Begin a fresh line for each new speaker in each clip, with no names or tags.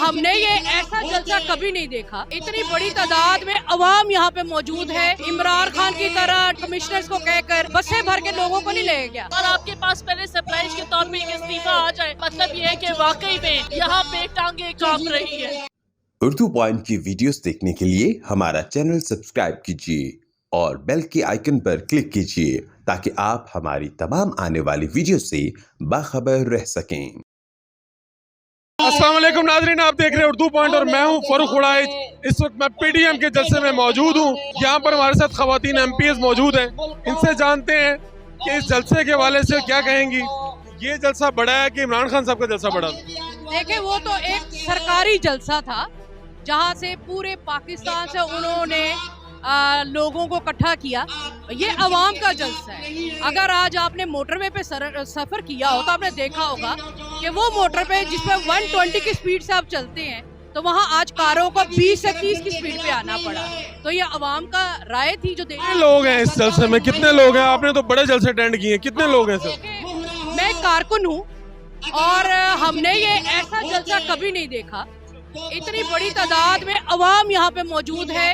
हमने ये ऐसा जलसा कभी नहीं देखा। इतनी बड़ी तादाद में अवाम यहाँ पे मौजूद है। इमरान खान की तरह कमिश्नर्स को कहकर बसें भर के लोगों को नहीं ले गया।
और आपके पास पहले सरप्राइज के तौर पे एक इस्तीफा आ जाए, मतलब ये है कि वाकई में यहाँ पे टांगे कांप रही है।
उर्दू पॉइंट की वीडियोस देखने के लिए हमारा चैनल सब्सक्राइब कीजिए और बेल के आइकन पर क्लिक कीजिए ताकि आप हमारी तमाम आने वाली वीडियो से बाखबर रह सकें।
अस्सलाम वालेकुम नाज़रीन, आप देख रहे हैं उर्दू पॉइंट और मैं हूं फरूख उड़ाइज। इस वक्त मैं पीडीएम के जलसे में मौजूद हूं। यहाँ पर हमारे साथ खवातीन एमपीएस मौजूद हैं। इनसे जानते हैं कि इस जलसे के हवाले से क्या कहेंगी। ये जलसा बड़ा है कि इमरान खान साहब का जलसा बड़ा था?
देखिए, वो तो एक सरकारी जलसा था जहाँ से पूरे पाकिस्तान से उन्होंने लोगों को इकट्ठा किया। ये अवाम का जलसा है। अगर आज आपने मोटरवे पे सफर किया हो तो आपने देखा होगा कि वो मोटर पे जिसपे 120 की स्पीड से आप चलते हैं तो वहाँ आज कारों को 20 से 30 की स्पीड पे आना पड़ा। तो ये अवाम का राय थी जो
कितने लोग हैं इस जलसे में? कितने लोग हैं? आपने तो बड़े जलसे अटेंड किए, कितने लोग हैं सर?
मैं कारकुन हूँ और हमने ये ऐसा जलसा कभी नहीं देखा। इतनी बड़ी तादाद में अवाम यहाँ पे मौजूद है।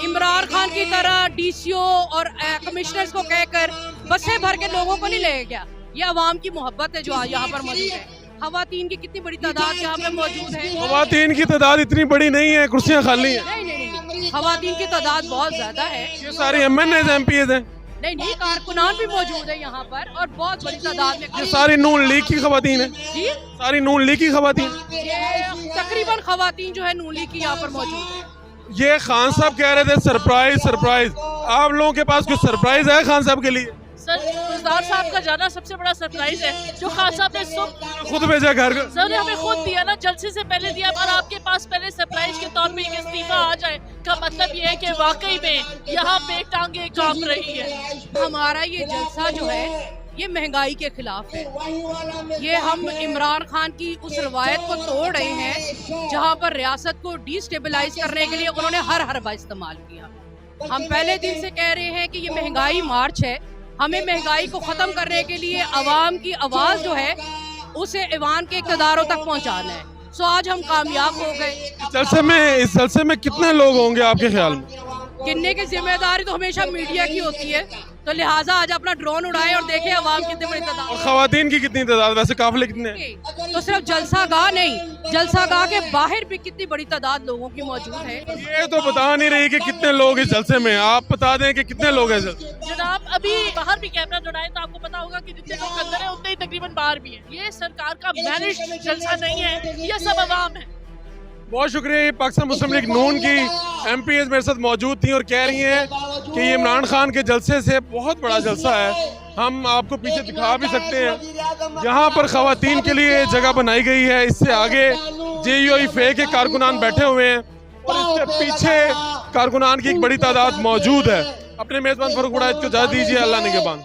इमरान खान की तरह डीसीओ और कमिश्नर्स को कहकर बसें भर के लोगों को नहीं ले गया। ये अवाम की मोहब्बत है जो यहाँ पर मौजूद है। खवातीन की कितनी बड़ी तादाद यहाँ पे मौजूद है।
खवातीन की तादाद इतनी बड़ी नहीं है, कुर्सियाँ खाली हैं।
नहीं, खवातीन की तादाद बहुत ज्यादा है।
ये सारी एमएनए एमपीएस हैं?
नहीं, कारकुनान भी मौजूद है यहाँ पर और बहुत बड़ी तादाद में।
ये सारी नून लीग की खवातीन है?
जी,
सारी नून लीग की खवातीन?
ये तकरीबन खवातीन जो है नून लीग की यहाँ पर मौजूद है।
ये खान साहब कह रहे थे सरप्राइज। आप लोगों के पास कुछ सरप्राइज है खान साहब के लिए?
सर, गुलजार साहब का जाना सबसे बड़ा सरप्राइज है जो खान साहब ने
खुद भेजा घर का।
सर ने हमें खुद दिया ना, जलसे से पहले दिया। और आपके पास पहले सरप्राइज के तौर पे एक इस्तीफा आ जाए का मतलब ये है कि वाकई में यहाँ पे टांगे कांप रही है।
हमारा ये जलसा जो है ये महंगाई के खिलाफ है। ये हम इमरान खान की उस रवायत को तोड़ रहे हैं जहाँ पर रियासत को डिस्टेबलाइज करने के लिए उन्होंने हर हरबा इस्तेमाल किया। हम पहले दिन से कह रहे हैं कि ये महंगाई मार्च है। हमें महंगाई को ख़त्म करने के लिए अवाम की आवाज़ जो है उसे ईवान के इक़्तिदारों तक पहुँचाना है। सो आज हम कामयाब हो गए।
इस जलसे में कितने लोग होंगे आपके ख्याल में?
गिनने की जिम्मेदारी तो हमेशा मीडिया की होती है, तो लिहाजा आज अपना ड्रोन उड़ाए और देखे अवाम कितनी बड़ी तादाद।
और खवातीन की कितनी तादाद? वैसे काफिले कितने?
तो सिर्फ जलसा गाह नहीं, जलसा गाह के बाहर भी कितनी बड़ी तादाद लोगों की मौजूद है।
ये तो बता नहीं रही कि कितने लोग इस जलसे में। आप बता दें कि कितने लोग हैं
जनाब। अभी बाहर भी कैमरा दौड़ाए तो आपको पता होगा कि जितने लोग अंदर है उतने ही तकरीबन बाहर भी है। ये सरकार का मैनेज्ड जलसा नहीं है, ये सब अवाम है।
बहुत शुक्रिया। ये पाकिस्तान मुस्लिम लीग नून की एमपीएस मेरे साथ मौजूद थी और कह रही हैं कि ये इमरान खान के जलसे से बहुत बड़ा जलसा है। हम आपको पीछे दिखा भी सकते हैं, यहाँ पर खवातीन के लिए जगह बनाई गई है। इससे आगे JUI के कारकुनान बैठे हुए हैं और इसके पीछे कारकुनान की एक बड़ी तादाद मौजूद है। अपने मेज़बान फरूख उड़ाइज को इजाज़त दीजिए। अल्लाह निगहबान।